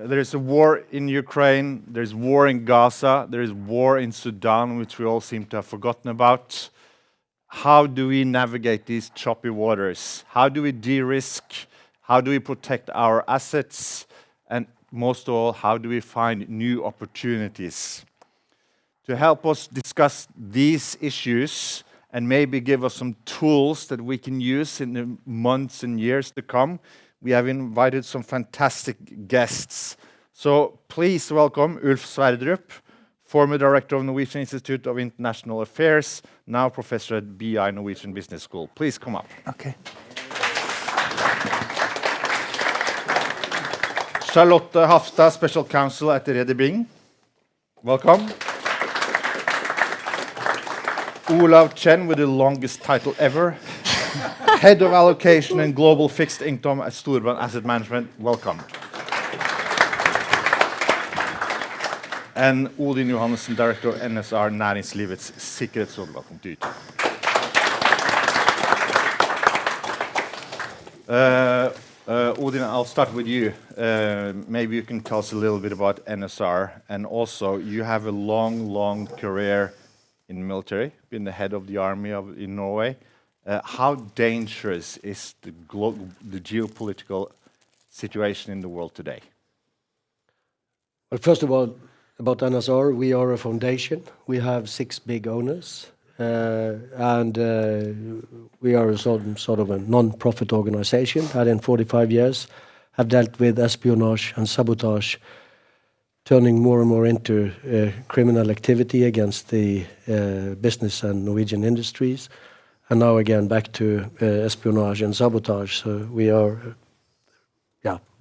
There is a war in Ukraine, there's war in Gaza, there is war in Sudan, which we all seem to have forgotten about. How do we navigate these choppy waters? How do we de-risk? How do we protect our assets? And most of all, how do we find new opportunities? To help us discuss these issues and maybe give us some tools that we can use in the months and years to come, we have invited some fantastic guests. So please welcome Ulf Sverdrup, former director of Norwegian Institute of International Affairs, now professor at BI Norwegian Business School. Please come up. Okay. Charlotte Hafstad, special counsel at Ræder Bing. Welcome. Olav Chen with the longest title ever. Head of Allocation and Global Fixed Income at Storebrand Asset Management. Welcome. And Odin Johannessen, Director of NSR Næringslivets Sikkerhetsråd. Welcome to you. Odin, I'll start with you. Maybe you can tell us a little bit about NSR. And also, you have a long career in the military, been the head of the army in Norway. How dangerous is the geopolitical situation in the world today? Well, first of all, about NSR, we are a foundation. We have 6 big owners, and we are sort of a non-profit organization that in 45 years have dealt with espionage and sabotage, turning more and more into criminal activity against the business and Norwegian industries. And now again back to espionage and sabotage. So we are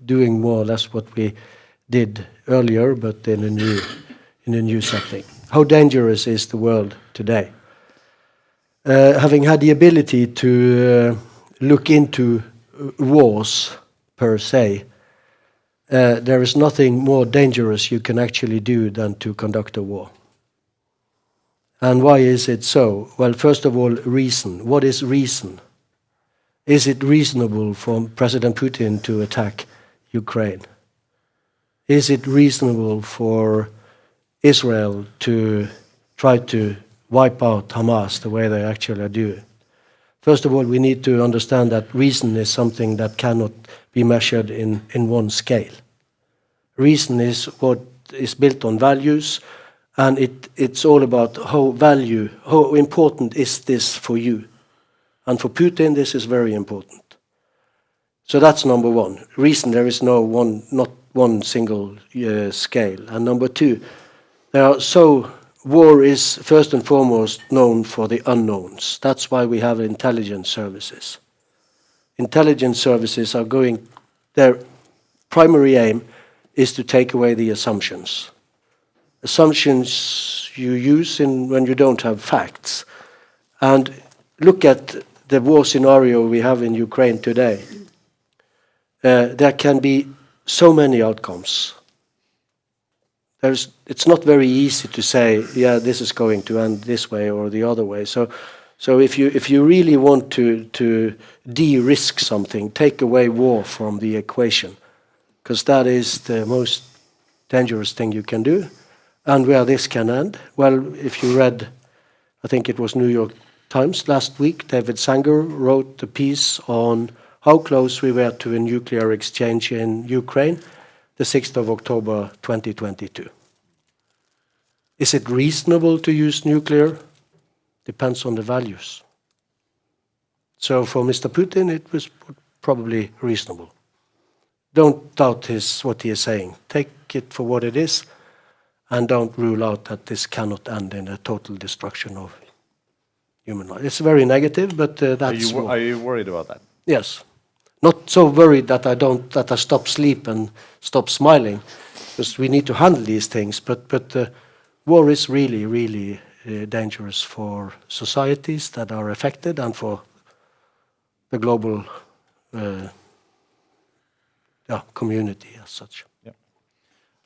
doing more or less what we did earlier, but in a new setting. How dangerous is the world today? Having had the ability to look into wars per se, there is nothing more dangerous you can actually do than to conduct a war. And why is it so? Well, first of all, reason. What is reason? Is it reasonable for President Putin to attack Ukraine? Is it reasonable for Israel to try to wipe out Hamas the way they actually are doing? First of all, we need to understand that reason is something that cannot be measured in one scale. Reason is what is built on values, and it's all about how important is this for you. And for Putin, this is very important. So that's number one. Reason, there is not one single scale. And number two, war is first and foremost known for the unknowns. That's why we have intelligence services. Intelligence services are their primary aim is to take away the assumptions. Assumptions you use when you don't have facts. And look at the war scenario we have in Ukraine today. There can be so many outcomes. It's not very easy to say, yeah, this is going to end this way or the other way. So if you really want to de-risk something, take away war from the equation, because that is the most dangerous thing you can do. And where this can end, well, if you read, I think it was New York Times last week, David Sanger wrote a piece on how close we were to a nuclear exchange in Ukraine, the 6th of October 2022. Is it reasonable to use nuclear? Depends on the values. So for Mr. Putin, it was probably reasonable. Don't doubt what he is saying. Take it for what it is, and don't rule out that this cannot end in a total destruction of human life. It's very negative, but that's... Are you worried about that? Yes. Not so worried that I stop sleep and stop smiling, because we need to handle these things. But war is really, really dangerous for societies that are affected and for the global community as such. Yeah.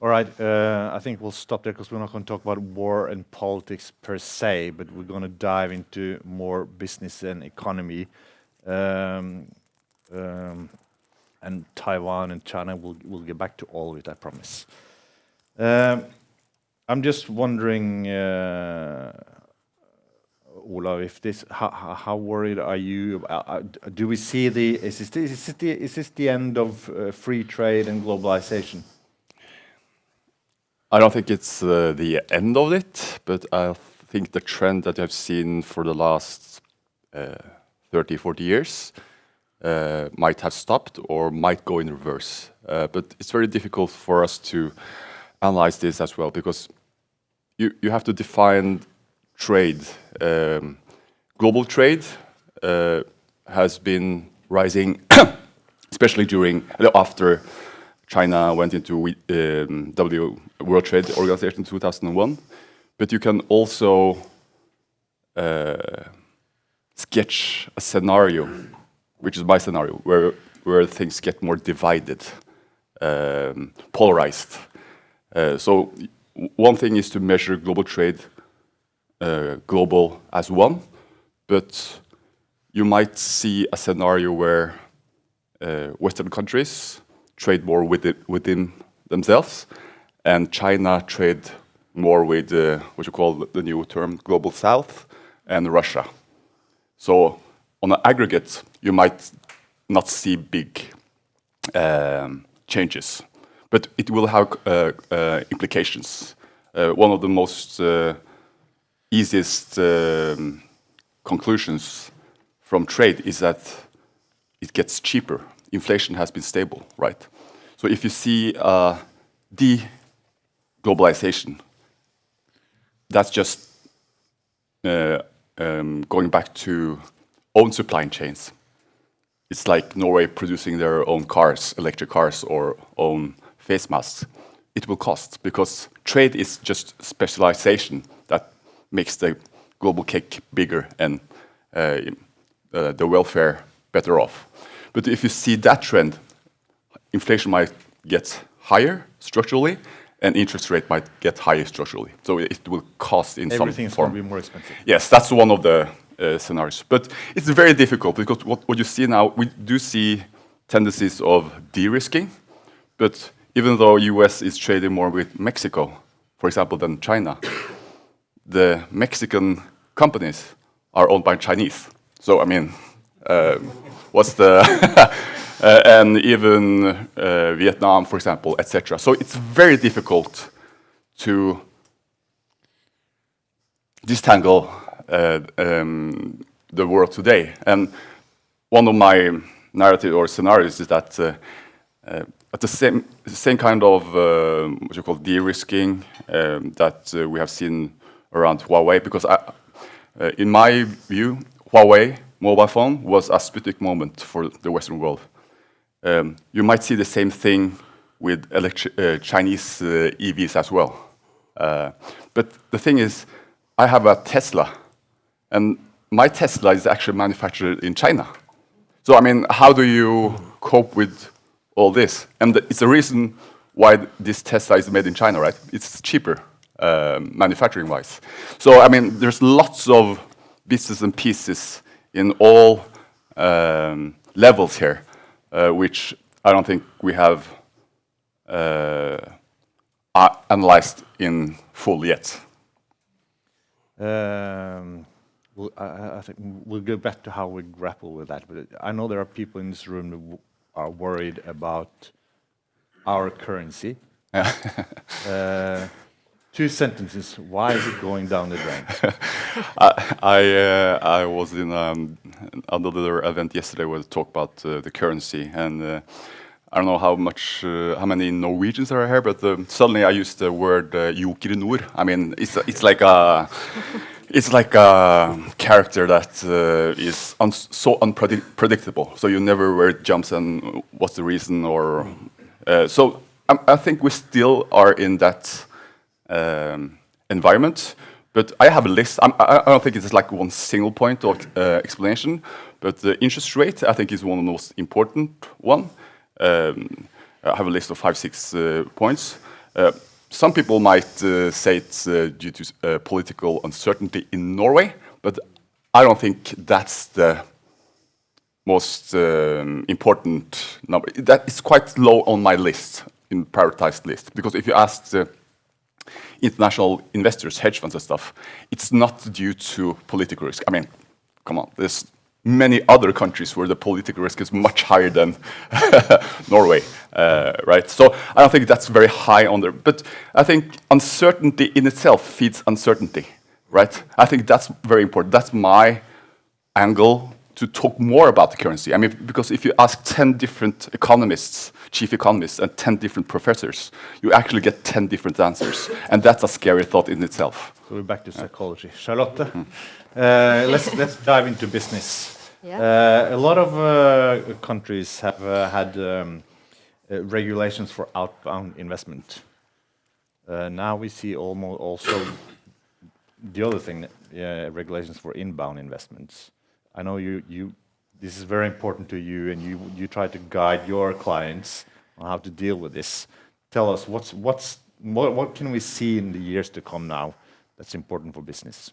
All right. I think we'll stop there because we're not going to talk about war and politics per se, but we're going to dive into more business and economy. and Taiwan and China. We'll get back to all of it, I promise. I'm just wondering, Olav, if how worried are you? Do we see is this the end of free trade and globalization? I don't think it's the end of it, but I think the trend that I've seen for the last 30, 40 years might have stopped or might go in reverse. But it's very difficult for us to analyze this as well, because you have to define trade. Global trade has been rising, especially after China went into World Trade Organization in 2001. But you can also sketch a scenario, which is my scenario, where things get more divided, polarized. So one thing is to measure global trade global as one, but you might see a scenario where Western countries trade more within themselves, and China trade more with what you call the new term global south, and Russia. So on an aggregate, you might not see big changes, but it will have implications. One of the most easiest conclusions from trade is that it gets cheaper. Inflation has been stable, right? So if you see de-globalization, that's just going back to own supply chains. It's like Norway producing their own cars, electric cars, or own face masks. It will cost, because trade is just specialization that makes the global cake bigger and the welfare better off. But if you see that trend, inflation might get higher structurally, and interest rate might get higher structurally. So it will cost in some form. Everything's going to be more expensive. Yes, that's one of the scenarios. But it's very difficult, because what you see now, we do see tendencies of de-risking. But even though US is trading more with Mexico, for example, than China, the Mexican companies are owned by Chinese. So, I mean, what's the... and even Vietnam, for example, etc. So it's very difficult to disentangle the world today. And one of my narrative or scenarios is that at the same kind of what you call de-risking that we have seen around Huawei, because in my view, Huawei mobile phone was a Sputnik moment for the Western world. You might see the same thing with Chinese EVs as well. But the thing is, I have a Tesla, and my Tesla is actually manufactured in China. So, I mean, how do you cope with all this? And it's the reason why this Tesla is made in China, right? It's cheaper, manufacturing-wise. So, I mean, there's lots of bits and pieces in all levels here, which I don't think we have analyzed in full yet. Well, I think we'll go back to how we grapple with that. But I know there are people in this room who are worried about our currency. Two sentences. Why is it going down the drain? I was in another event yesterday where they talked about the currency, and I don't know how many Norwegians are here, but suddenly I used the word "Geoeconomy." I mean, it's like a character that is so unpredictable. So you never where it jumps and what's the reason, or so I think we still are in that environment. But I have a list. I don't think it's like one single point of explanation. But the interest rate, I think, is one of the most important one. I have a list of 5-6 points. Some people might say it's due to political uncertainty in Norway, but I don't think that's the most important number. That is quite low on my list, in prioritized list, because if you ask the international investors, hedge funds and stuff, it's not due to political risk. I mean, come on, there's many other countries where the political risk is much higher than Norway, right? So I don't think that's very high on there. But I think uncertainty in itself feeds uncertainty, right? I think that's very important. That's my angle to talk more about the currency. I mean, because if you ask 10 different economists, chief economists, and 10 different professors, you actually get 10 different answers. And that's a scary thought in itself. So we're back to psychology. Charlotte, let's dive into business. Yeah. A lot of countries have had regulations for outbound investment. Now we see almost also the other thing, regulations for inbound investments. I know this is very important to you, and you try to guide your clients on how to deal with this. Tell us what can we see in the years to come now that's important for business?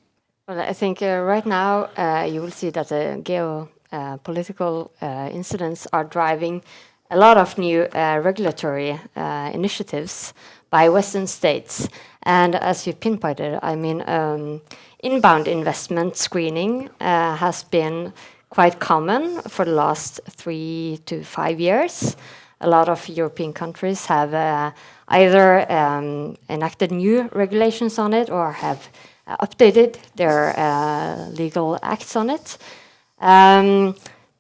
Well, I think right now you will see that the geopolitical incidents are driving a lot of new regulatory initiatives by Western states. And as you pinpointed, I mean, inbound investment screening has been quite common for the last 3 to 5 years. A lot of European countries have either enacted new regulations on it or have updated their legal acts on it.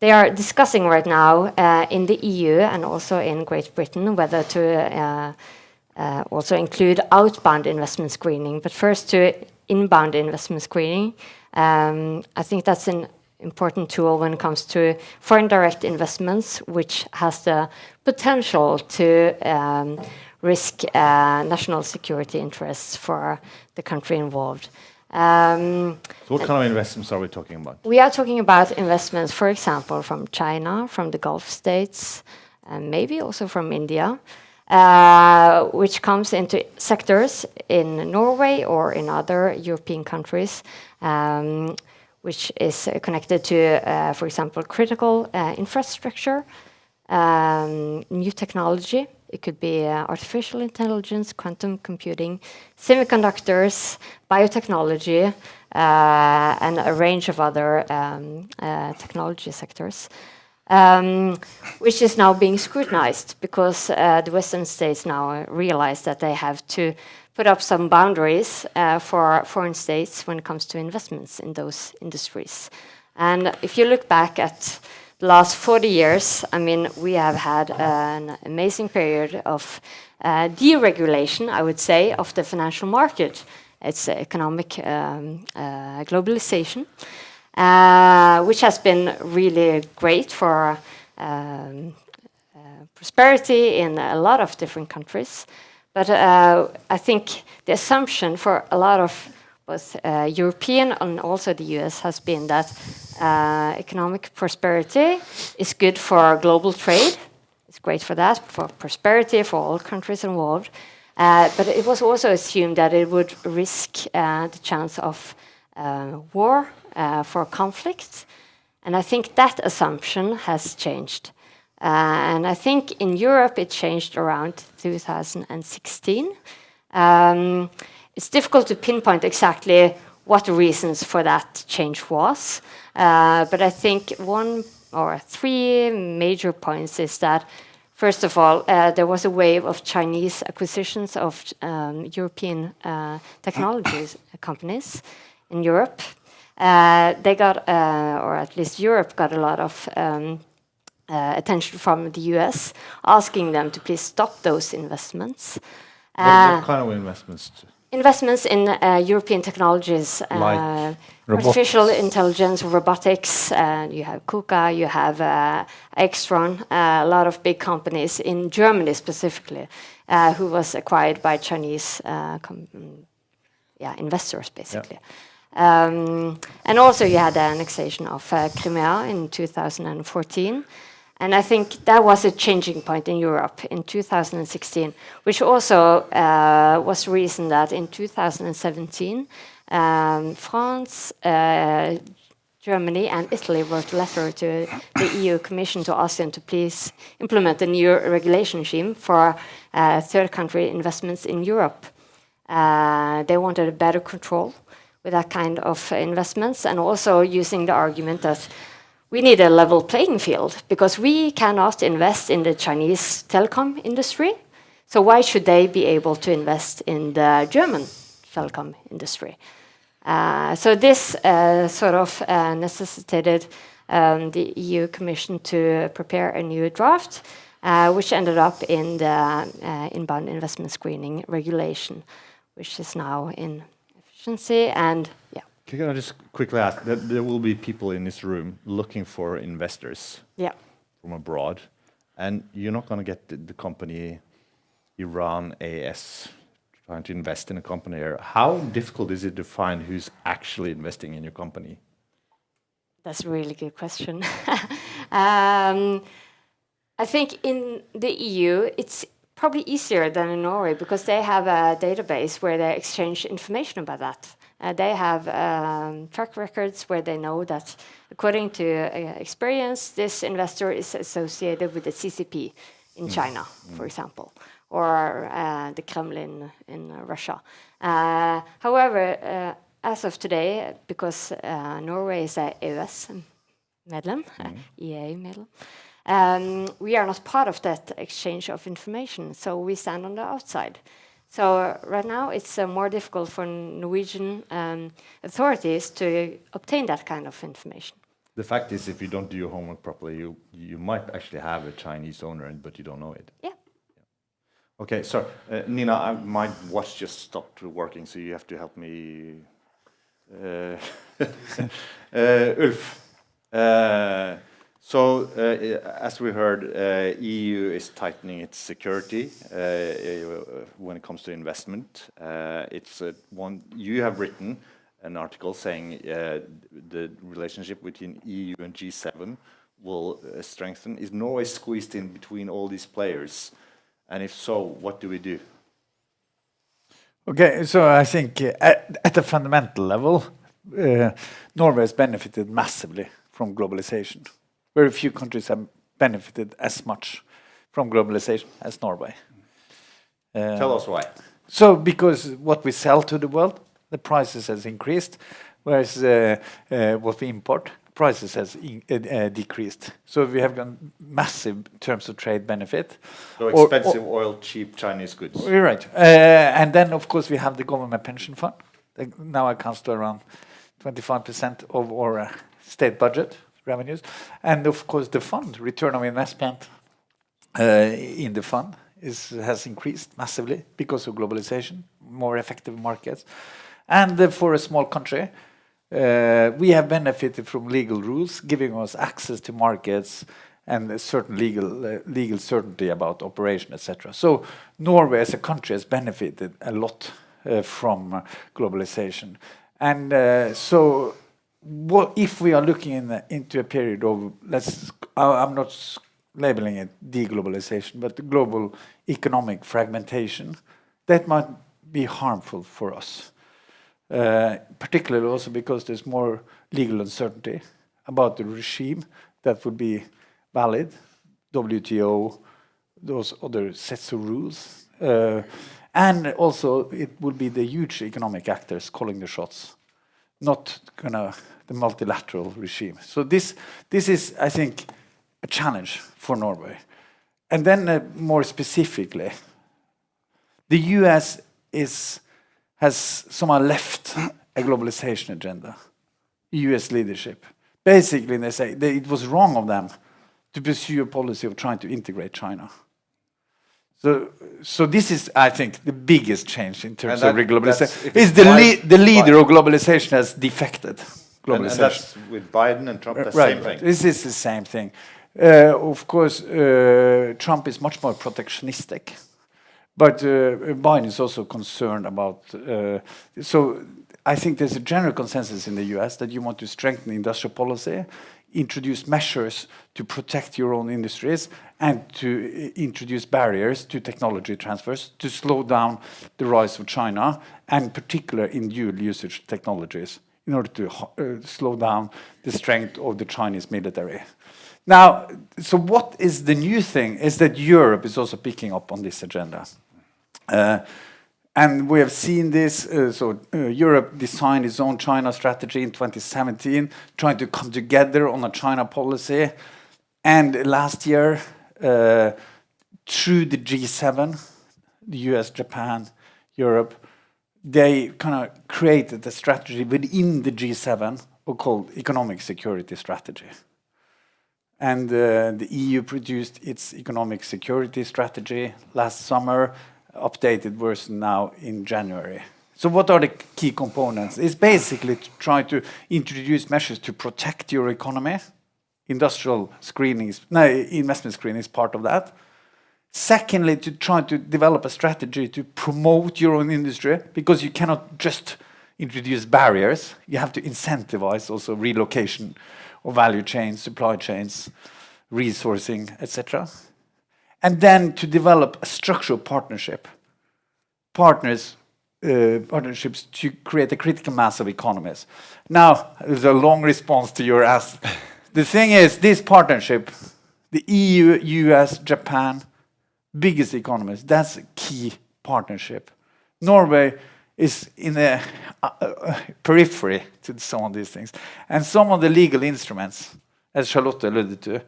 They are discussing right now in the EU and also in Great Britain whether to also include outbound investment screening. But first to inbound investment screening. I think that's an important tool when it comes to foreign direct investments, which has the potential to risk national security interests for the country involved. So what kind of investments are we talking about? We are talking about investments, for example, from China, from the Gulf states, and maybe also from India, which comes into sectors in Norway or in other European countries, which is connected to, for example, critical infrastructure, new technology. It could be artificial intelligence, quantum computing, semiconductors, biotechnology, and a range of other technology sectors, which is now being scrutinized because the Western states now realize that they have to put up some boundaries for foreign states when it comes to investments in those industries. And if you look back at the last 40 years, I mean, we have had an amazing period of deregulation, I would say, of the financial market. It's economic globalization, which has been really great for prosperity in a lot of different countries. But I think the assumption for a lot of both European and also the US has been that economic prosperity is good for global trade. It's great for that, for prosperity, for all countries involved. But it was also assumed that it would risk the chance of war, for conflict. And I think that assumption has changed. And I think in Europe it changed around 2016. It's difficult to pinpoint exactly what the reasons for that change was. But I think one or three major points is that, first of all, there was a wave of Chinese acquisitions of European technology companies in Europe. They got, or at least Europe got a lot of attention from the US, asking them to please stop those investments. What kind of investments? Investments in European technologies, Like artificial intelligence, robotics. You have KUKA, you have Extron, a lot of big companies in Germany specifically, who was acquired by Chinese investors, basically. Yeah. And also you had the annexation of Crimea in 2014. And I think that was a changing point in Europe in 2016, which also was the reason that in 2017, France, Germany and Italy wrote a letter to the EU Commission to ask them to please implement a new regulation regime for third country investments in Europe. They wanted a better control with that kind of investments, and also using the argument that we need a level playing field because we cannot invest in the Chinese telecom industry. So why should they be able to invest in the German telecom industry? So this sort of necessitated the EU Commission to prepare a new draft, which ended up in the inbound investment screening regulation, which is now in efficiency. And yeah. Can I just quickly ask, there will be people in this room looking for investors from abroad, and you're not going to get the company Iran AS trying to invest in a company here. How difficult is it to find who's actually investing in your company? That's a really good question. I think in the EU, it's probably easier than in Norway because they have a database where they exchange information about that. They have track records where they know that, according to experience, this investor is associated with the CCP in China, for example, or the Kremlin in Russia. However, as of today, because Norway is a EØS-medlem, EA-medlem, we are not part of that exchange of information, so we stand on the outside. So right now it's more difficult for Norwegian authorities to obtain that kind of information. The fact is, if you don't do your homework properly, you might actually have a Chinese owner, but you don't know it. Yeah. Okay, so Nina, my watch just stopped working, so you have to help me. Ulf. So, as we heard, EU is tightening its security when it comes to investment. You have written an article saying the relationship between EU and G7 will strengthen. Is Norway squeezed in between all these players? And if so, what do we do? Okay, so I think at a fundamental level, Norway has benefited massively from globalization. Very few countries have benefited as much from globalization as Norway. Tell us why. So, because what we sell to the world, the prices has increased, whereas what we import, prices has decreased. So we have got massive terms of trade benefit. So expensive oil, cheap Chinese goods. You're right. And then, of course, we have the government pension fund. That now accounts to around 25% of our state budget revenues. And, of course, the fund, return on investment in the fund has increased massively because of globalization, more effective markets. And for a small country, we have benefited from legal rules, giving us access to markets and a certain legal certainty about operation, etc. So Norway as a country has benefited a lot from globalization. And so what if we are looking into a period of, I'm not labeling it deglobalization, but global economic fragmentation, that might be harmful for us. Particularly also because there's more legal uncertainty about the regime that would be valid, WTO, those other sets of rules. And also it would be the huge economic actors calling the shots, not the multilateral regime. So this is, I think, a challenge for Norway. And then more specifically, the US has somehow left a globalization agenda, US leadership. Basically, they say it was wrong of them to pursue a policy of trying to integrate China. So this is, I think, the biggest change in terms of globalization. Is the leader of globalization has defected globalization. And that's with Biden and Trump, the same thing. This is the same thing. Of course, Trump is much more protectionistic. But Biden is also concerned about, so I think there's a general consensus in the US that you want to strengthen industrial policy, introduce measures to protect your own industries, and to introduce barriers to technology transfers to slow down the rise of China, and particularly in dual usage technologies. in order to slow down the strength of the Chinese military. Now, so what is the new thing is that Europe is also picking up on this agenda. And we have seen this, Europe designed its own China strategy in 2017, trying to come together on a China policy. And last year, through the G7, the US, Japan, Europe, they kind of created a strategy within the G7 called Economic Security Strategy. And the EU produced its Economic Security Strategy last summer, updated version now in January. So what are the key components? It's basically to try to introduce measures to protect your economy. Investment screening is part of that. Secondly, to try to develop a strategy to promote your own industry, because you cannot just introduce barriers. You have to incentivize also relocation of value chains, supply chains, resourcing, etc. And then to develop a structural partnerships to create a critical mass of economies. Now, there's a long response to your ask. The thing is, this partnership, the EU, US, Japan, biggest economies, that's a key partnership. Norway is in the periphery to some of these things. And some of the legal instruments, as Charlotte alluded to,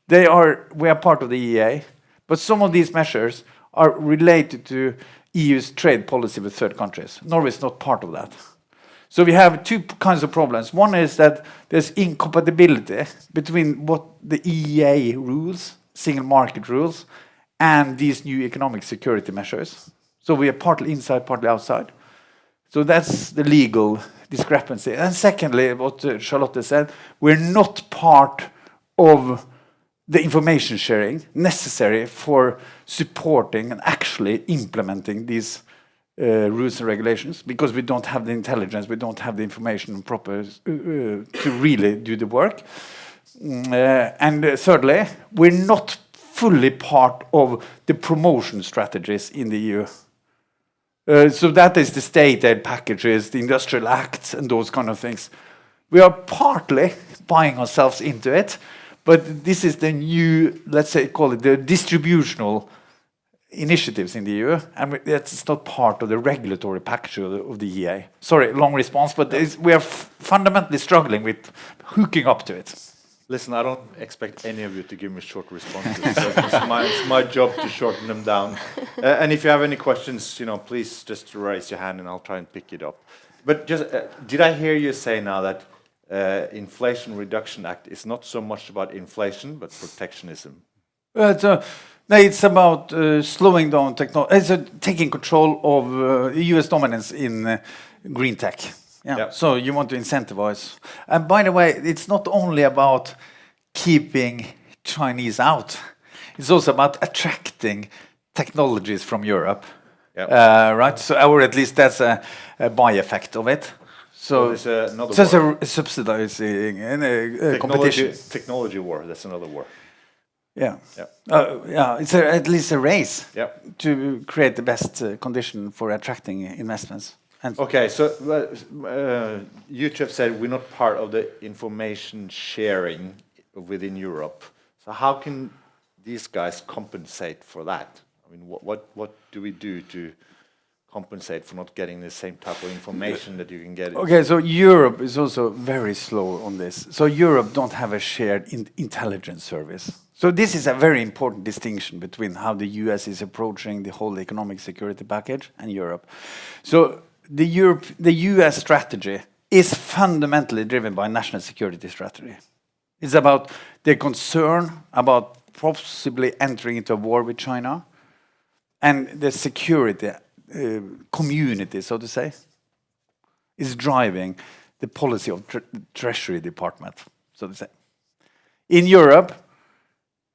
we are part of the EEA, but some of these measures are related to EU's trade policy with third countries. Norway is not part of that. So we have two kinds of problems. One is that there's incompatibility between what the EEA rules, single market rules, and these new economic security measures. So we are partly inside, partly outside. So that's the legal discrepancy. And secondly, what Charlotte said, we're not part of the information sharing necessary for supporting and actually implementing these rules and regulations, because we don't have the intelligence, we don't have the information proper to really do the work. And thirdly, we're not fully part of the promotion strategies in the EU. So that is the state aid packages, the industrial acts, and those kind of things. We are partly buying ourselves into it, but this is the new, let's say, call it the distributional initiatives in the EU, and that's not part of the regulatory package of the EEA. Sorry, long response, but we are fundamentally struggling with hooking up to it. Listen, I don't expect any of you to give me short responses. So it's my job to shorten them down. And if you have any questions, please just raise your hand and I'll try and pick it up. But just, did I hear you say now that Inflation Reduction Act is not so much about inflation, but protectionism? It's about slowing down technology. It's taking control of US dominance in green tech. Yeah. Yep. So you want to incentivize. And by the way, it's not only about keeping Chinese out. It's also about attracting technologies from Europe. Yep. Right? So, or at least that's a by-effect of it. So there's a subsidizing competition. Technology war, that's another war. Yeah. Yeah. It's at least a race to create the best condition for attracting investments. Okay, so you have said we're not part of the information sharing within Europe. So how can these guys compensate for that? I mean, what do we do to compensate for not getting the same type of information that you can get? Okay, so Europe is also very slow on this. So Europe don't have a shared intelligence service. So this is a very important distinction between how the US is approaching the whole economic security package and Europe. So the US strategy is fundamentally driven by national security strategy. It's about the concern about possibly entering into a war with China and the security community, so to say, is driving the policy of Treasury Department, so to say. In Europe,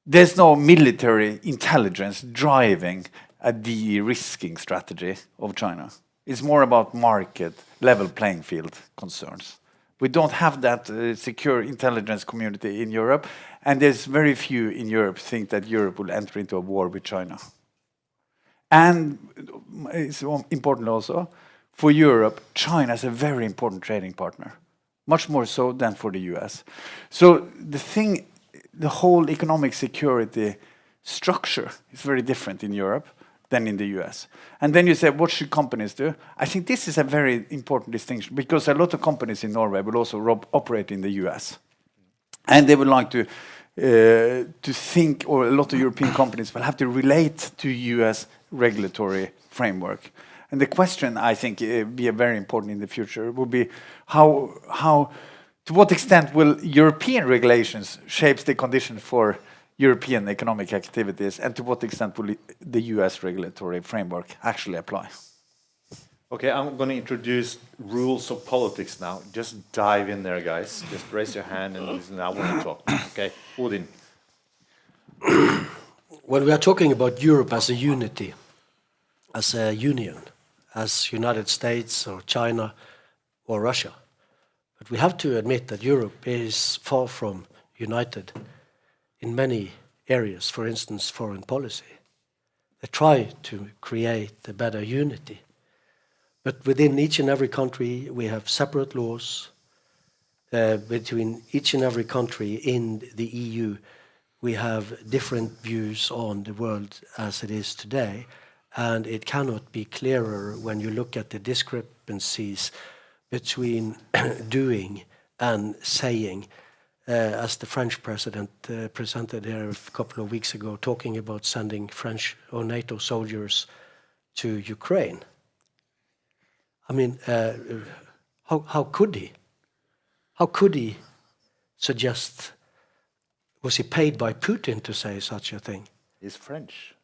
there's no military intelligence driving a de-risking strategy of China. It's more about market level playing field concerns. We don't have that secure intelligence community in Europe, and there's very few in Europe think that Europe will enter into a war with China. And it's important also, for Europe, China is a very important trading partner, much more so than for the US. So the whole economic security structure is very different in Europe than in the US. And then you say, what should companies do? I think this is a very important distinction, because a lot of companies in Norway will also operate in the US. And they would like to think, or a lot of European companies will have to relate to US regulatory framework. And the question, I think, be very important in the future will be to what extent will European regulations shape the condition for European economic activities, and to what extent will the US regulatory framework actually apply? Okay, I'm going to introduce rules of politics now. Just dive in there, guys. Just raise your hand and listen. I want to talk. Okay, Odin. When we are talking about Europe as a unity, as a union, as United States or China or Russia, but we have to admit that Europe is far from united in many areas, for instance, foreign policy. They try to create a better unity. But within each and every country, we have separate laws. Between each and every country in the EU, we have different views on the world as it is today. And it cannot be clearer when you look at the discrepancies between doing and saying, as the French president presented here a couple of weeks ago, talking about sending French or NATO soldiers to Ukraine. I mean, how could he? How could he suggest? Was he paid by Putin to say such a thing? He's French.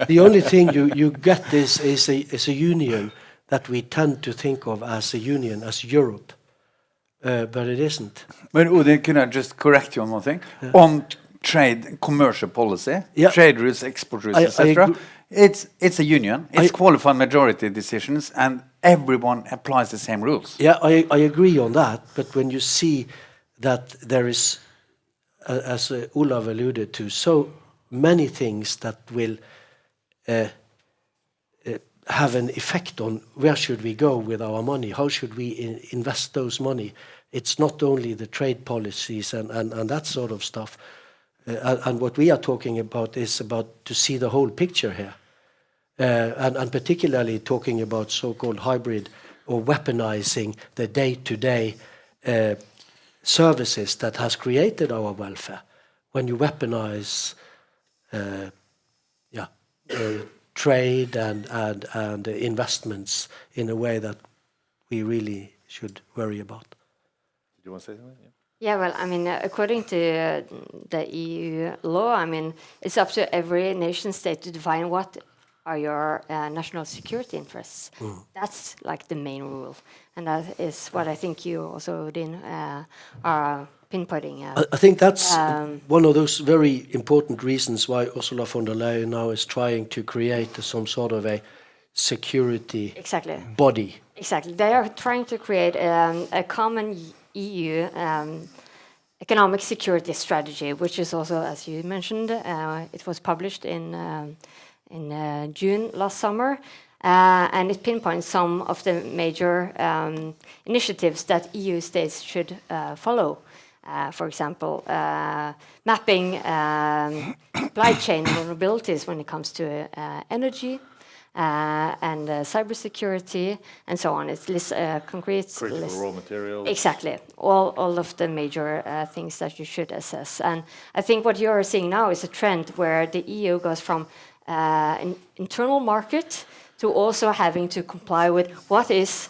The only thing you get is a union that we tend to think of as a union, as Europe, but it isn't. But Odin, can I just correct you on one thing? Yeah. On trade, commercial policy, yeah. Trade rules, export rules, etc. It's a union. It's qualified majority decisions, and everyone applies the same rules. Yeah, I agree on that. But when you see that there is, as Olav alluded to, so many things that will have an effect on where should we go with our money, how should we invest those money. It's not only the trade policies and that sort of stuff. And what we are talking about is about to see the whole picture here. And particularly talking about so-called hybrid or weaponizing the day-to-day services that has created our welfare. When you weaponize trade and investments in a way that we really should worry about. Do you want to say something? Yeah. Yeah, well, I mean, according to the EU law, I mean, it's up to every nation state to define what are your national security interests. That's like the main rule. And that is what I think you also, Odin, are pinpointing. I think that's one of those very important reasons why Ursula von der Leyen now is trying to create some sort of a security body. Exactly. They are trying to create a common EU economic security strategy, which is also, as you mentioned, it was published in June last summer, and it pinpoints some of the major initiatives that EU states should follow. For example, mapping supply chain vulnerabilities when it comes to energy and cybersecurity and so on. It's concrete critical raw materials. Exactly, all of the major things that you should assess. And I think what you're seeing now is a trend where the EU goes from an internal market to also having to comply with what is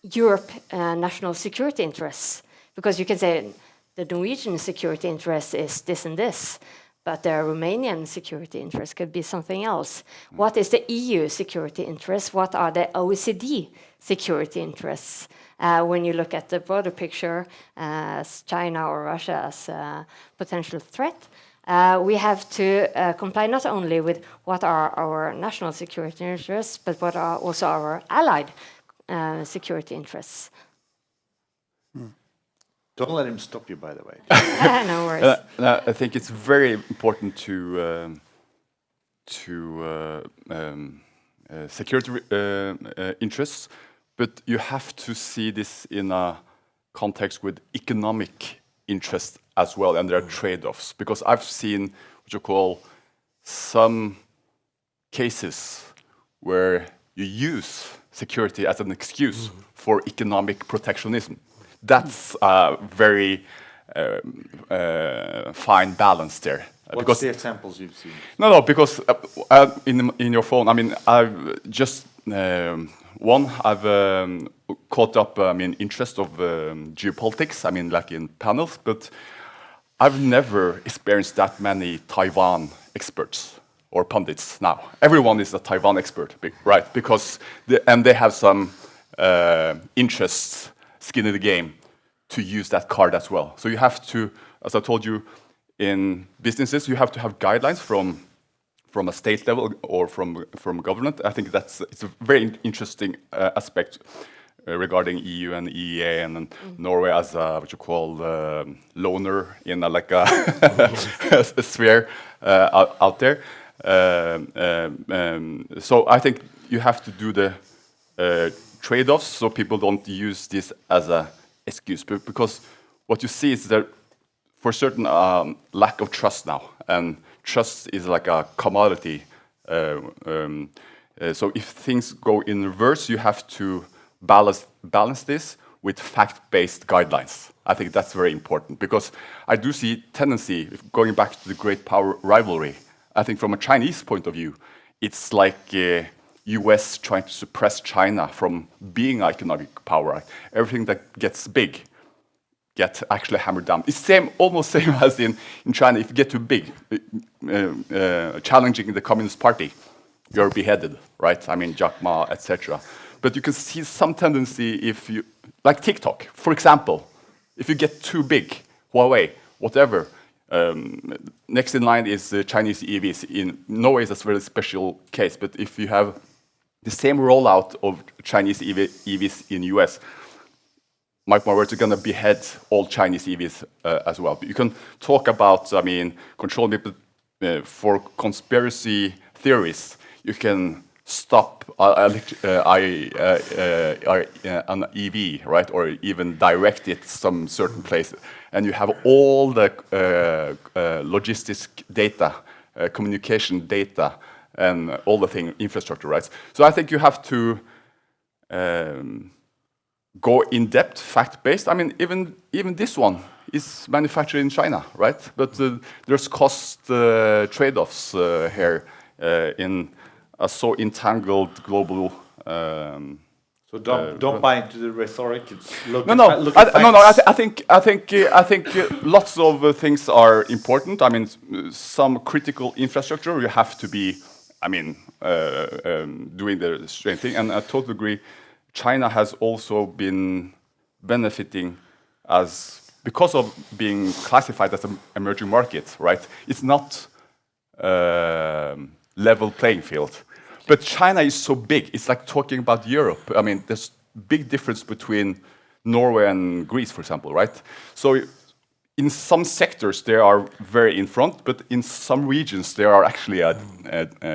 Europe national security interests. Because you can say the Norwegian security interest is this and this, but the Romanian security interest could be something else. What is the EU security interest? What are the OECD security interests? When you look at the broader picture, as China or Russia as a potential threat, we have to comply not only with what are our national security interests, but what are also our allied security interests. Don't let him stop you, by the way. No worries. I think it's very important to security interests, but you have to see this in a context with economic interest as well, and there are trade-offs. Because I've seen what you call some cases where you use security as an excuse for economic protectionism. That's a very fine balance there. What's the examples you've seen? No, because in your phone, I mean, I've just I've caught up, I mean, interest of geopolitics. I mean, like in panels, but I've never experienced that many Taiwan experts or pundits now. Everyone is a Taiwan expert, right? Because they have some interests, skin in the game, to use that card as well. So you have to, as I told you, in businesses, you have to have guidelines from a state level or from government. I think it's a very interesting aspect regarding EU and EEA and Norway as a, what you call loner in a, like a, a sphere out there. So I think you have to do the trade-offs so people don't use this as a excuse, because what you see is that for certain lack of trust now, and trust is like a commodity. So if things go in reverse, you have to balance this with fact-based guidelines. I think that's very important, because I do see tendency, going back to the great power rivalry, I think from a Chinese point of view, it's like US trying to suppress China from being an economic power. Everything that gets big get actually hammered down. It's almost same as in China. If you get too big, challenging the Communist Party, you're beheaded, right? I mean, Jack Ma, etc. But you can see some tendency if you, like TikTok, for example, if you get too big, Huawei, whatever, next in line is Chinese EVs. In Norway is a very special case, but if you have the same rollout of Chinese EVs in US, Mike Morworth is going to behead all Chinese EVs as well. But you can talk about, I mean, control people for conspiracy theories. You can stop an EV, right, or even direct it some certain place, and you have all the logistics data, communication data, and all the infrastructure, right? So I think you have to go in depth, fact-based. I mean, even this one is manufactured in China, right? But there's cost trade-offs here in a so entangled global. So don't buy into the rhetoric. It's look No, at facts. I think lots of things are important. I mean, some critical infrastructure you have to be, I mean, doing the same thing. And I totally agree. China has also been benefiting because of being classified as an emerging market, right? It's not level playing field. But China is so big. It's like talking about Europe. I mean, there's big difference between Norway and Greece, for example, right? So in some sectors, they are very in front, but in some regions, they are actually an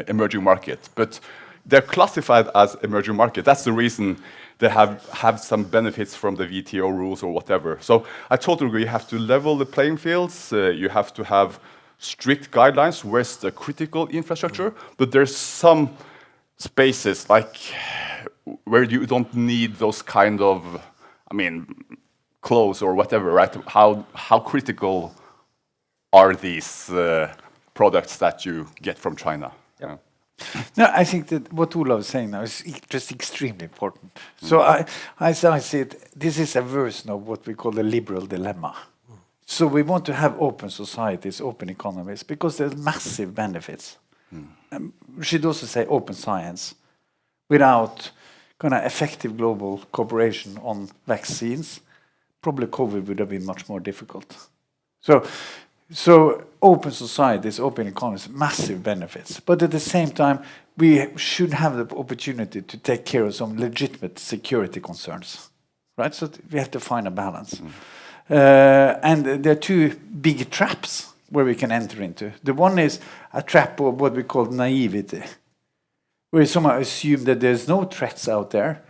emerging market. But they're classified as emerging market. That's the reason they have some benefits from the WTO rules or whatever. So I totally agree. You have to level the playing fields. You have to have strict guidelines. Where's the critical infrastructure? But there's some spaces like where you don't need those kind of, I mean, clothes or whatever, right? How critical are these products that you get from China? Yeah. No, I think that what Olav is saying now is just extremely important. So I see it, this is a version of what we call the liberal dilemma. So we want to have open societies, open economies, because there's massive benefits. We should also say open science. Without kind of effective global cooperation on vaccines, probably COVID would have been much more difficult. So open societies, open economies, massive benefits. But at the same time, we should have the opportunity to take care of some legitimate security concerns, right? So we have to find a balance. And there are two big traps where we can enter into. The one is a trap of what we call naivety. We somehow assume that there's no threats out there,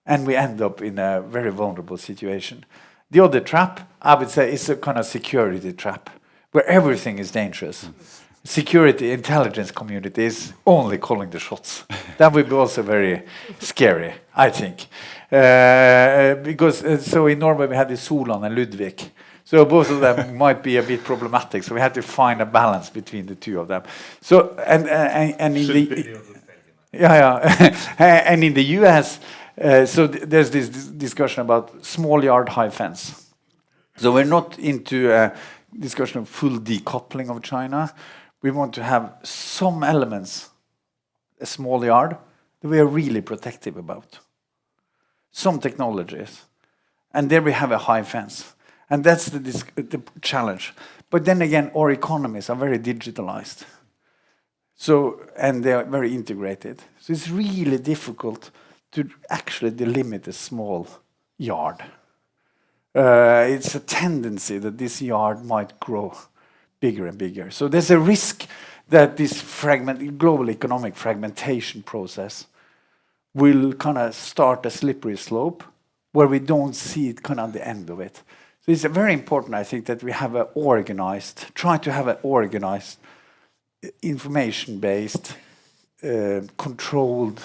and we end up in a very vulnerable situation. The other trap, I would say, is a kind of security trap, where everything is dangerous. Security intelligence community is only calling the shots. That would be also very scary, I think. Because so in Norway we had the Solan and Ludvig. So both of them might be a bit problematic. So we had to find a balance between the two of them. So and in the and in the US, so there's this discussion about small yard, high fence. So we're not into a discussion of full decoupling of China. We want to have some elements, a small yard, that we are really protective about. Some technologies. And there we have a high fence. And that's the challenge. But then again, our economies are very digitalized. So, and they are very integrated. So it's really difficult to actually delimit a small yard. It's a tendency that this yard might grow bigger and bigger. So there's a risk that this global economic fragmentation process will kind of start a slippery slope where we don't see it kind of the end of it. So it's very important, I think, that we have try to have an organized, information-based, controlled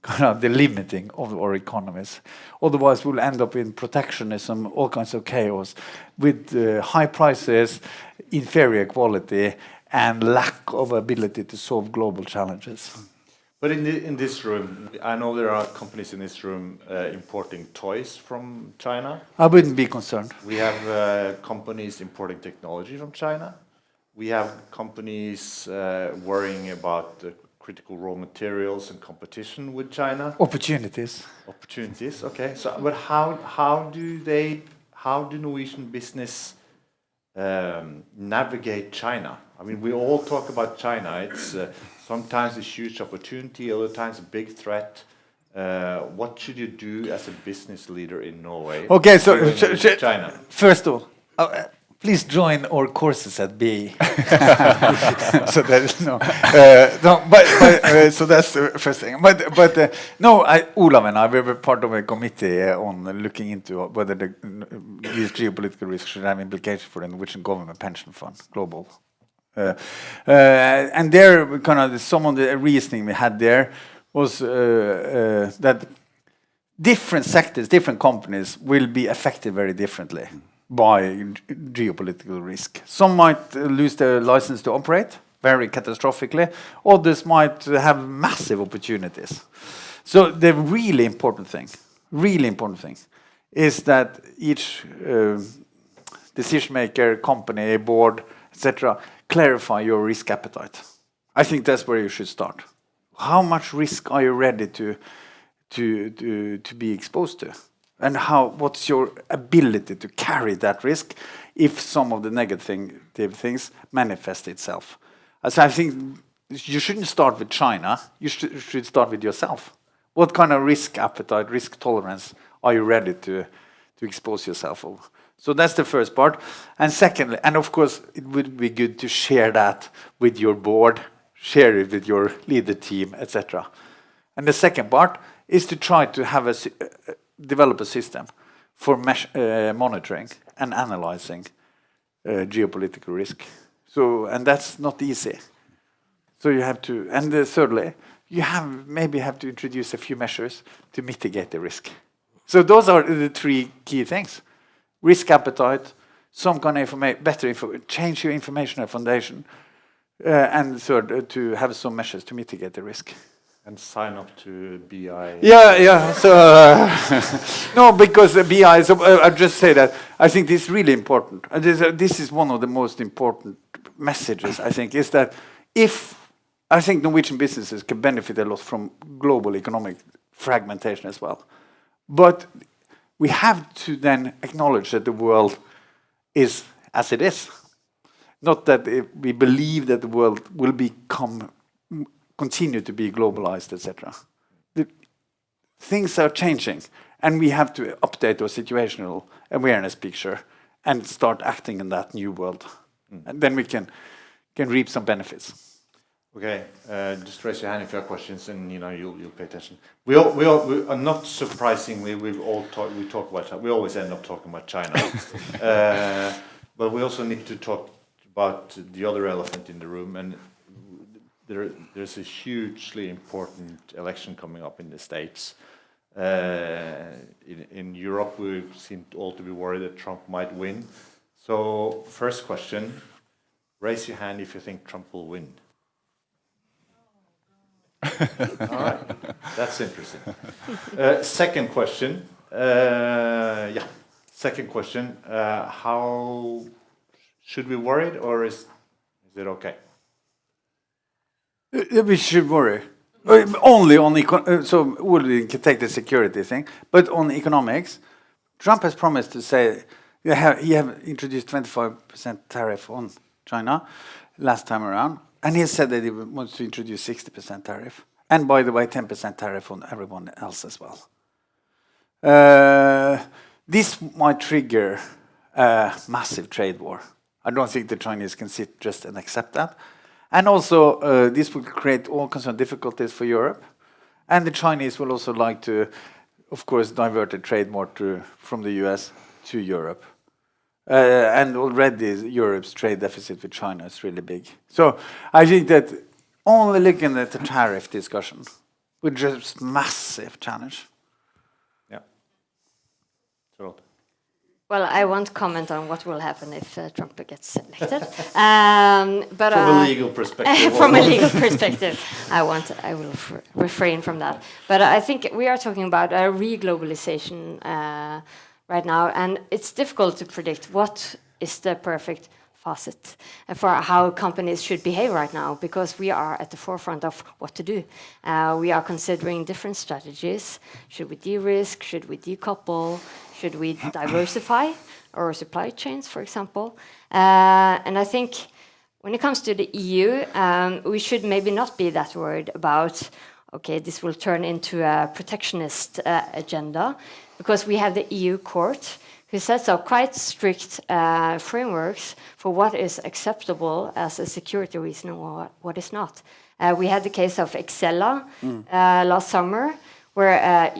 kind of delimiting of our economies. Otherwise, we'll end up in protectionism, all kinds of chaos, with high prices, inferior quality, and lack of ability to solve global challenges. But in this room, I know there are companies in this room importing toys from China. I wouldn't be concerned. We have companies importing technology from China. We have companies worrying about critical raw materials and competition with China. Opportunities. Opportunities, okay. So, but how do Norwegian business navigate China? I mean, we all talk about China. It's sometimes a huge opportunity, other times a big threat. What should you do as a business leader in Norway? Okay, so China. First of all, please join our courses at BE. So that is so that's the first thing. But no, Olav and I, we were part of a committee on looking into whether these geopolitical risks should have implications for the Norwegian government pension fund, global. And there, kind of some of the reasoning we had there was that different sectors, different companies will be affected very differently by geopolitical risk. Some might lose their license to operate very catastrophically. Others might have massive opportunities. So the really important thing is that each decision maker, company, board, etc., clarify your risk appetite. I think that's where you should start. How much risk are you ready to be exposed to? And what's your ability to carry that risk if some of the negative things manifest itself? So I think you shouldn't start with China. You should start with yourself. What kind of risk appetite, risk tolerance are you ready to expose yourself over? So that's the first part. And secondly, and of course, it would be good to share that with your board, share it with your leader team, etc. And the second part is to try to develop a system for monitoring and analyzing geopolitical risk. So, and that's not easy. So you have to, and thirdly, you maybe have to introduce a few measures to mitigate the risk. So those are the three key things. Risk appetite, some kind of change your informational foundation, and third, to have some measures to mitigate the risk. And sign up to BI. Yeah. So no, because the BI is. I'll just say that I think this is really important. This is one of the most important messages. I think is that I think Norwegian businesses can benefit a lot from global economic fragmentation as well, but we have to then acknowledge that the world is as it is. Not that we believe that the world will continue to be globalized, etc. Things are changing, and we have to update our situational awareness picture and start acting in that new world. And then we can reap some benefits. Okay, just raise your hand if you have questions, and you'll pay attention. We are not surprisingly we talk about China. We always end up talking about China, but we also need to talk about the other elephant in the room, and there's a hugely important election coming up in the States. In Europe, we seem all to be worried that Trump might win. So, first question: raise your hand if you think Trump will win. All right, that's interesting. Second question. Second question. How should we worry, or is it okay? We should worry. Only on so we can take the security thing, but on economics, Trump has promised to say he have introduced 25% tariff on China last time around, and he said that he wants to introduce 60% tariff, and by the way, 10% tariff on everyone else as well. This might trigger a massive trade war. I don't think the Chinese can sit just and accept that. And also, this will create all kinds of difficulties for Europe. And the Chinese will also like to, of course, divert the trade more from the US to Europe. And already Europe's trade deficit with China is really big. So I think that only looking at the tariff discussion would just massive challenge. Yeah. Charlotte. Well, I won't comment on what will happen if Trump gets elected. But from a legal perspective. from a legal perspective, I will refrain from that. But I think we are talking about a re-globalization right now, and it's difficult to predict what is the perfect facet for how companies should behave right now, because we are at the forefront of what to do. We are considering different strategies. Should we de-risk? Should we decouple? Should we diversify our supply chains, for example? And I think when it comes to the EU, we should maybe not be that worried about, okay, this will turn into a protectionist agenda, because we have the EU court who sets up quite strict frameworks for what is acceptable as a security reason and what is not. We had the case of Excella last summer, where a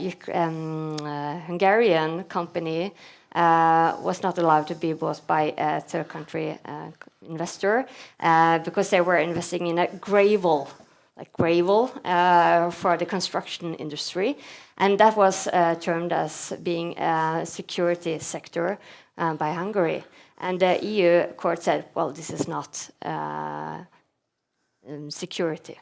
Hungarian company was not allowed to be bought by a third country investor because they were investing in a gravel for the construction industry. And that was termed as being a security sector by Hungary. And the EU court said, well, this is not security.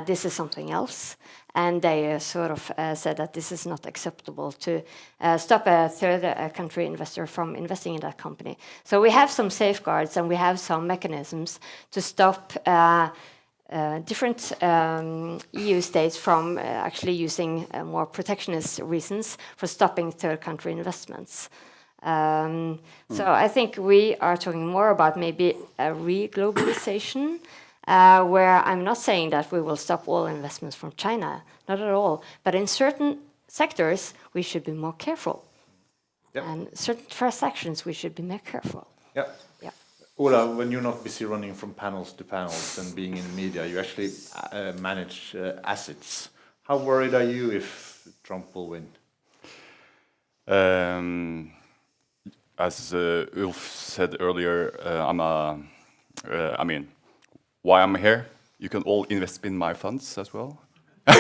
This is something else. And they sort of said that this is not acceptable to stop a third country investor from investing in that company. So we have some safeguards and we have some mechanisms to stop different EU states from actually using more protectionist reasons for stopping third country investments. So I think we are talking more about maybe a re-globalization, where I'm not saying that we will stop all investments from China, not at all. But in certain sectors, we should be more careful. Yep. And certain transactions, we should be more careful. Yeah. Yeah. Ola, when you're not busy running from panels to panels and being in the media, you actually manage assets. How worried are you if Trump will win? As Ulf said earlier, why I'm here? You can all invest in my funds as well. So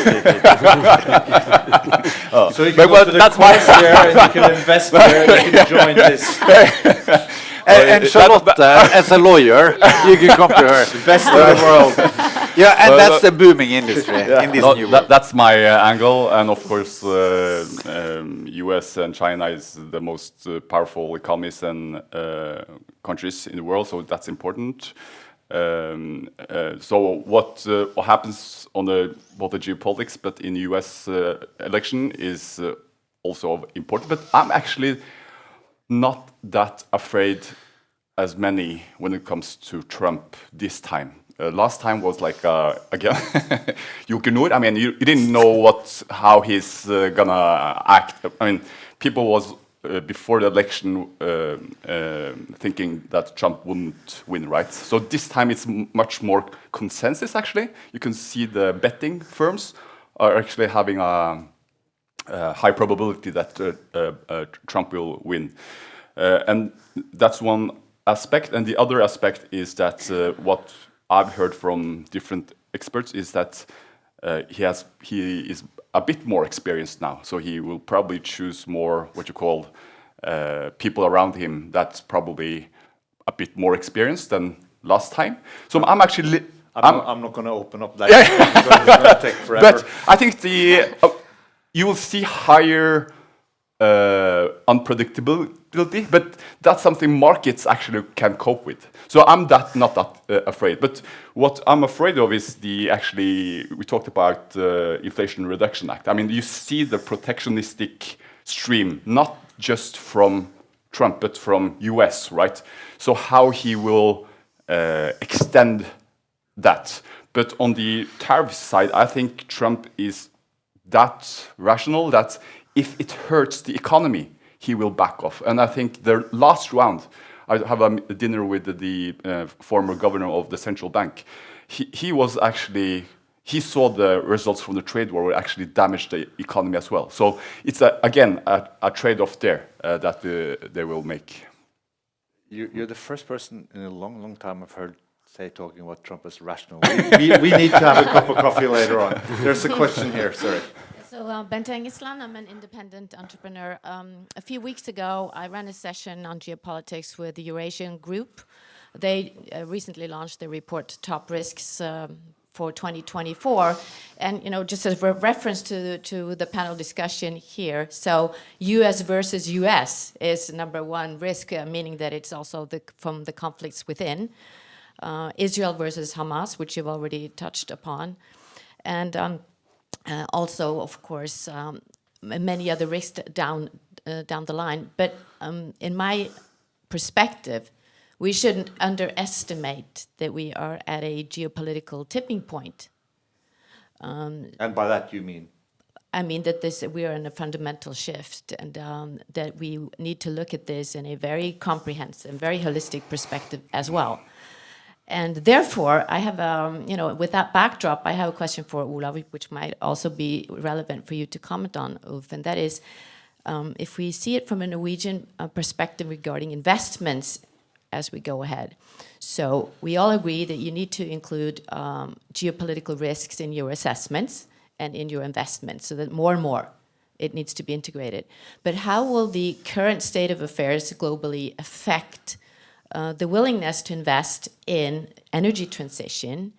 you can go to the course there, and you can invest there, and you can join this. And Charlotte, as a lawyer, you can come to her. The best in the world. Yeah, and that's the booming industry in this new world. That's my angle, and of course, US and China is the most powerful economies and countries in the world, so that's important. So what happens on both the geopolitics, but in the US election is also important. But I'm actually not that afraid as many when it comes to Trump this time. Last time was like again, Geoeconomy. I mean, you didn't know how he's gonna act. I mean, people was before the election thinking that Trump wouldn't win, right? So this time it's much more consensus, actually. You can see the betting firms are actually having a high probability that Trump will win. And that's one aspect. And the other aspect is that what I've heard from different experts is that he is a bit more experienced now. So he will probably choose more what you call people around him that's probably a bit more experienced than last time. So I'm actually... I'm not going to open up that. Because it's going to take forever. But I think you will see higher unpredictability, but that's something markets actually can cope with. So I'm not that afraid. But what I'm afraid of is we talked about the Inflation Reduction Act. I mean, you see the protectionistic stream, not just from Trump, but from US, right? So how he will extend that. But on the tariff side, I think Trump is that rational that if it hurts the economy, he will back off. And I think the last round, I have a dinner with the former governor of the central bank. He saw the results from the trade war actually damaged the economy as well. So it's again a trade-off there that they will make. You're the first person in a long, long time I've heard talking about Trump as rational. We need to have a cup of coffee later on. There's a question here, sorry. So, Bente Engesland, I'm an independent entrepreneur. A few weeks ago, I ran a session on geopolitics with the Eurasian Group. They recently launched their report, Top Risks for 2024. And, just as a reference to the panel discussion here, so US versus US is number one risk, meaning that it's also from the conflicts within. Israel versus Hamas, which you've already touched upon. And also, of course, many other risks down the line. But in my perspective, we shouldn't underestimate that we are at a geopolitical tipping point. And by that you mean? I mean that we are in a fundamental shift, and that we need to look at this in a very comprehensive, very holistic perspective as well. And therefore, I have, with that backdrop, I have a question for Olav, which might also be relevant for you to comment on, Ulf, and that is, if we see it from a Norwegian perspective regarding investments as we go ahead. So we all agree that you need to include geopolitical risks in your assessments and in your investments, so that more and more it needs to be integrated. But how will the current state of affairs globally affect the willingness to invest in energy transition,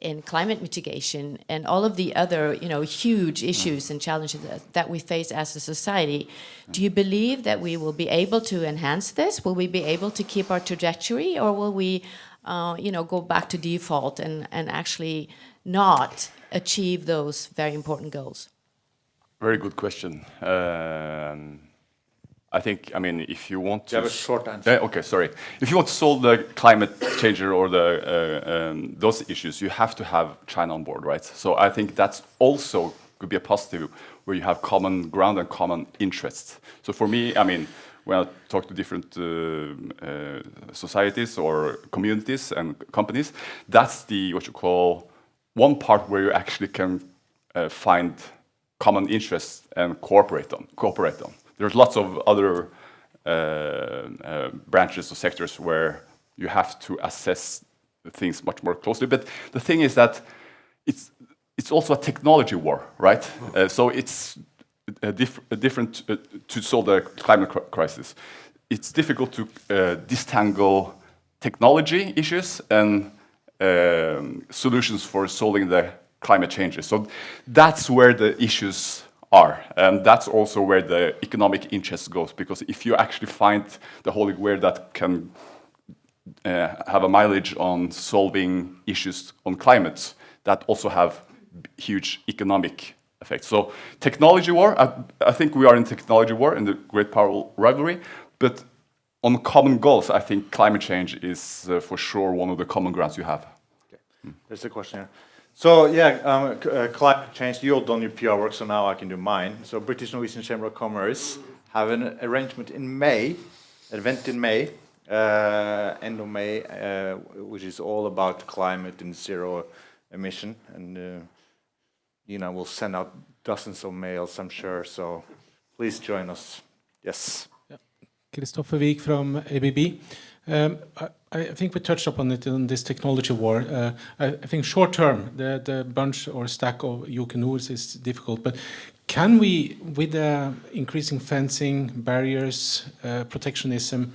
in climate mitigation, and all of the other, huge issues and challenges that we face as a society? Do you believe that we will be able to enhance this? Will we be able to keep our trajectory, or will we, go back to default and actually not achieve those very important goals? Very good question. I think, if you want to... You have a short answer. Okay, sorry. If you want to solve the climate change or those issues, you have to have China on board, right? So I think that's also could be a positive, where you have common ground and common interests. So for me, when I talk to different societies or communities and companies, that's what you call one part where you actually can find common interests and cooperate on. There's lots of other branches or sectors where you have to assess things much more closely. But the thing is that it's also a technology war, right? So it's different to solve the climate crisis. It's difficult to disentangle technology issues and solutions for solving the climate changes. So that's where the issues are, and that's also where the economic interest goes, because if you actually find the holy grail that can have a mileage on solving issues on climate, that also have huge economic effects. So technology war, I think we are in technology war in the great power rivalry, but on common goals, I think climate change is for sure one of the common grounds you have. Okay. There's a question here. So climate change, you all done your PR work, so now I can do mine. So British-Norwegian Chamber of Commerce have an arrangement in May, an event in May, end of May, which is all about climate and zero emission. And Nina will send out dozens of mails, I'm sure. So please join us. Yes. Christopher Wiik from ABB. I think we touched upon it in this technology war. I think short term, the bunch or stack of Geoeconomy is difficult, but can we, with increasing fencing, barriers, protectionism,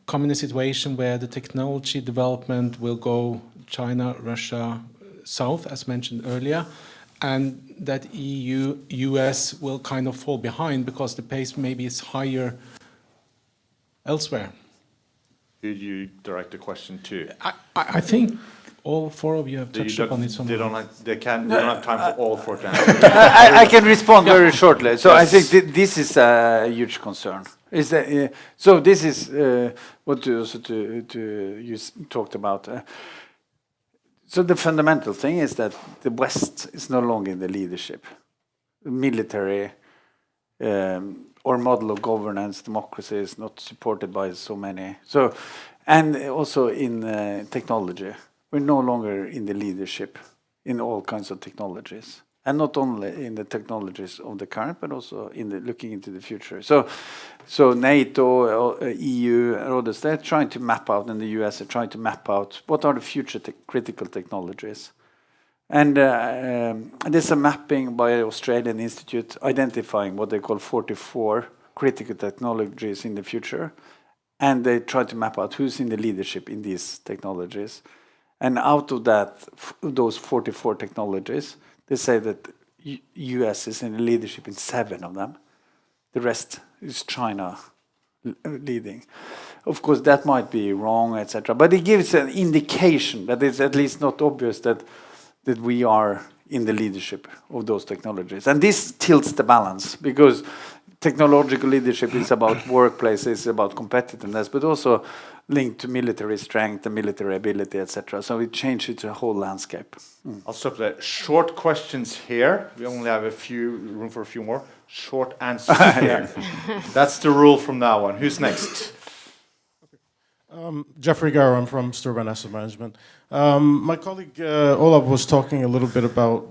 come in a situation where the technology development will go China, Russia, south, as mentioned earlier, and that EU, US will kind of fall behind because the pace maybe is higher elsewhere? Who do you direct the question to? I think all four of you have touched upon it somewhere. They don't have time for all four to answer. I can respond very shortly. So I think this is a huge concern. Is that, so this is what you talked about. So the fundamental thing is that the West is no longer in the leadership. Military or model of governance, democracy is not supported by so many. So, and also in technology, we're no longer in the leadership in all kinds of technologies, and not only in the technologies of the current, but also in the looking into the future. So NATO, EU, and others, they're trying to map out, and the US are trying to map out what are the future critical technologies. And there's a mapping by the Australian Institute identifying what they call 44 critical technologies in the future. And they try to map out who's in the leadership in these technologies. And out of that, those 44 technologies, they say that US is in the leadership in 7 of them. The rest is China leading. Of course, that might be wrong, etc. But it gives an indication that it's at least not obvious that we are in the leadership of those technologies. And this tilts the balance, because technological leadership is about workplaces, about competitiveness, but also linked to military strength and military ability, etc. So it changes the whole landscape. I'll stop there. Short questions here. We only have room for a few more. Short answers here. That's the rule from now on. Who's next? Jeffrey Garrow, I'm from Sturban Asset Management. My colleague Olav was talking a little bit about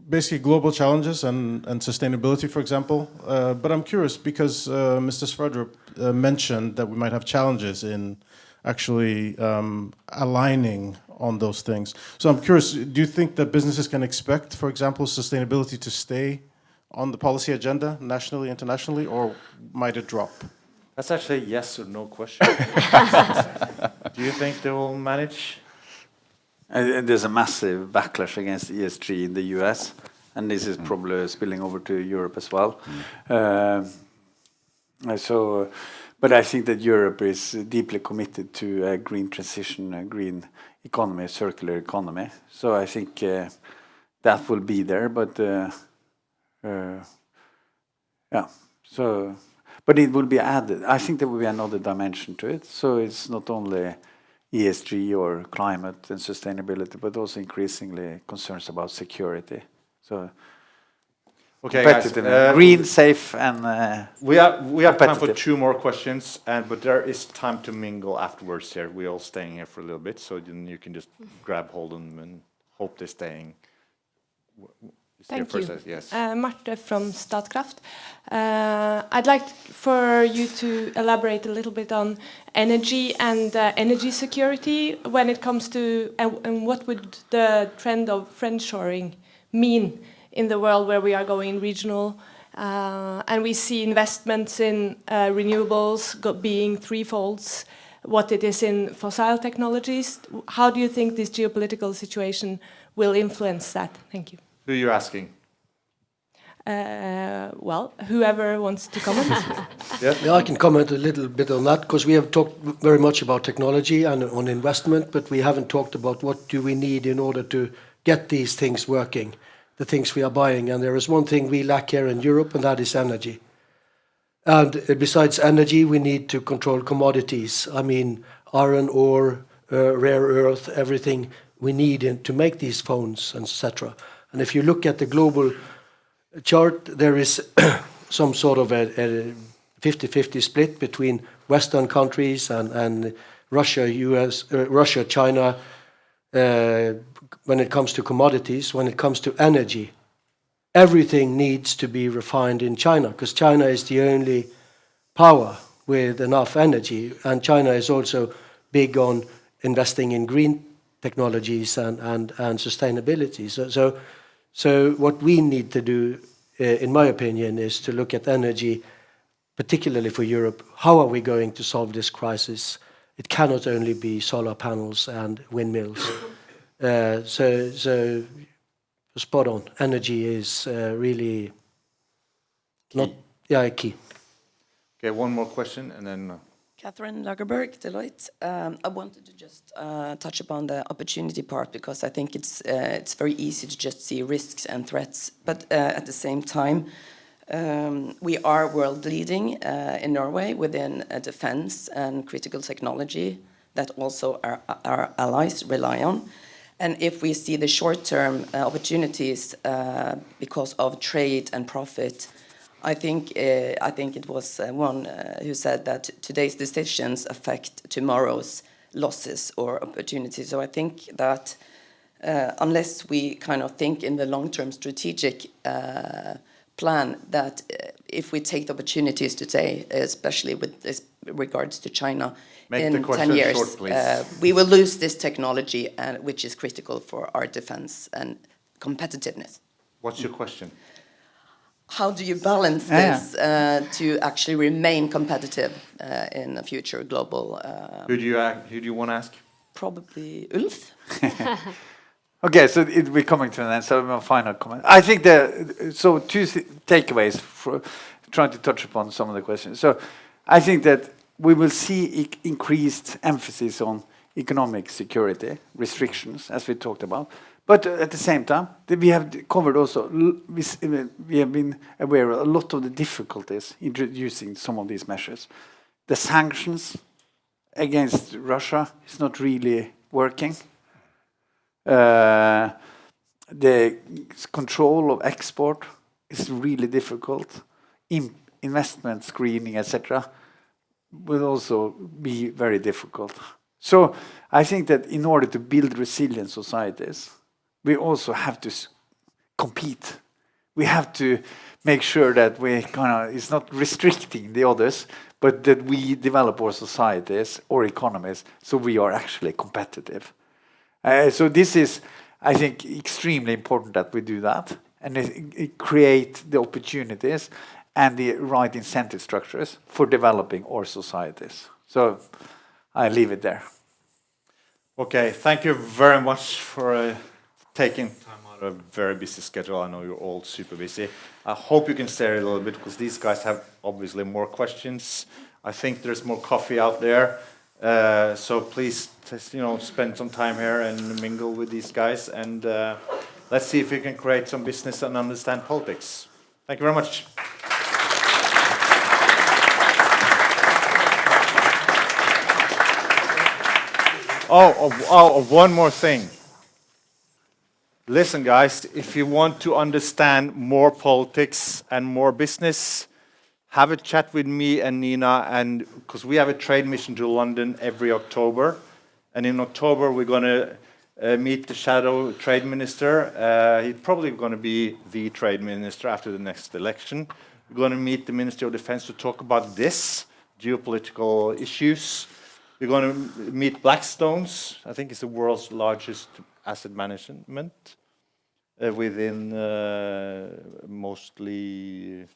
basically global challenges and sustainability, for example. But I'm curious because Mr. Sverdrup mentioned that we might have challenges in actually aligning on those things. So I'm curious, do you think that businesses can expect, for example, sustainability to stay on the policy agenda nationally, internationally, or might it drop? That's actually a yes or no question. Do you think they will manage? There's a massive backlash against ESG in the US, and this is probably spilling over to Europe as well. But I think that Europe is deeply committed to a green transition, a green economy, a circular economy. So I think that will be there, but yeah. So, but it will be added. I think there will be another dimension to it. So it's not only ESG or climate and sustainability, but also increasingly concerns about security. So, okay, guys, green, safe, and we have time for 2 more questions, but there is time to mingle afterwards here. We're all staying here for a little bit, so then you can just grab hold of them and hope they're staying. Thank you. Yes. Marte from Statkraft. I'd like for you to elaborate a little bit on energy and energy security when it comes to, and what would the trend of friendshoring mean in the world where we are going regional, and we see investments in renewables being threefolds what it is in fossil technologies. How do you think this geopolitical situation will influence that? Thank you. Who are you asking? Well, whoever wants to comment. Yeah, I can comment a little bit on that, because we have talked very much about technology and on investment, but we haven't talked about what do we need in order to get these things working, the things we are buying. And there is one thing we lack here in Europe, and that is energy. And besides energy, we need to control commodities. I mean, iron ore, rare earth, everything we need to make these phones, etc. And if you look at the global chart, there is some sort of a 50-50 split between Western countries and Russia, Russia, China, when it comes to commodities, when it comes to energy. Everything needs to be refined in China, because China is the only power with enough energy, and China is also big on investing in green technologies and sustainability. So what we need to do, in my opinion, is to look at energy, particularly for Europe. How are we going to solve this crisis? It cannot only be solar panels and windmills. So spot on. Energy is really not key. Okay, one more question, and then. Catherine Lagerberg, Deloitte. I wanted to just touch upon the opportunity part, because I think it's very easy to just see risks and threats, but at the same time, we are world leading in Norway within defense and critical technology that also our allies rely on. And if we see the short-term opportunities because of trade and profit, I think it was one who said that today's decisions affect tomorrow's losses or opportunities. So I think that unless we kind of think in the long-term strategic plan, that if we take the opportunities today, especially with regards to China, in 10 years, short, we will lose this technology, which is critical for our defense and competitiveness. What's your question? How do you balance this to actually remain competitive in a future global? Who do you want to ask? Probably Ulf. Okay, so we're coming to an end. So my final comment. I think so. Two takeaways for trying to touch upon some of the questions. So I think that we will see increased emphasis on economic security restrictions, as we talked about. But at the same time, we have covered also, we have been aware of a lot of the difficulties introducing some of these measures. The sanctions against Russia is not really working. The control of export is really difficult. Investment screening, etc., will also be very difficult. So I think that in order to build resilient societies, we also have to compete. We have to make sure that it's not restricting the others, but that we develop our societies or economies so we are actually competitive. So this is, I think, extremely important that we do that and create the opportunities and the right incentive structures for developing our societies. So I leave it there. Okay, thank you very much for taking time out of a very busy schedule. I know you're all super busy. I hope you can stay a little bit, because these guys have obviously more questions. I think there's more coffee out there. So please, spend some time here and mingle with these guys, and let's see if we can create some business and understand politics. Thank you very much. One more thing. Listen, guys, if you want to understand more politics and more business, have a chat with me and Nina, and because we have a trade mission to London every October, and in October we're going to meet the shadow trade minister. He's probably going to be the trade minister after the next election. We're going to meet the Ministry of Defense to talk about this, geopolitical issues. We're going to meet Blackstone's. I think it's the world's largest asset management within mostly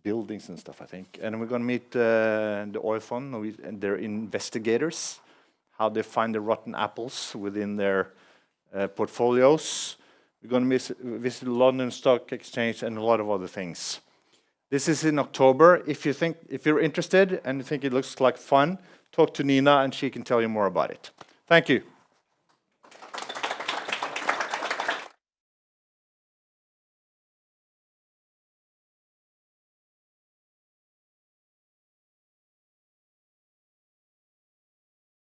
buildings and stuff, I think. And we're going to meet the oil fund and their investigators, how they find the rotten apples within their portfolios. We're going to visit the London Stock Exchange and a lot of other things. This is in October. If you're interested and you think it looks like fun, talk to Nina and she can tell you more about it. Thank you.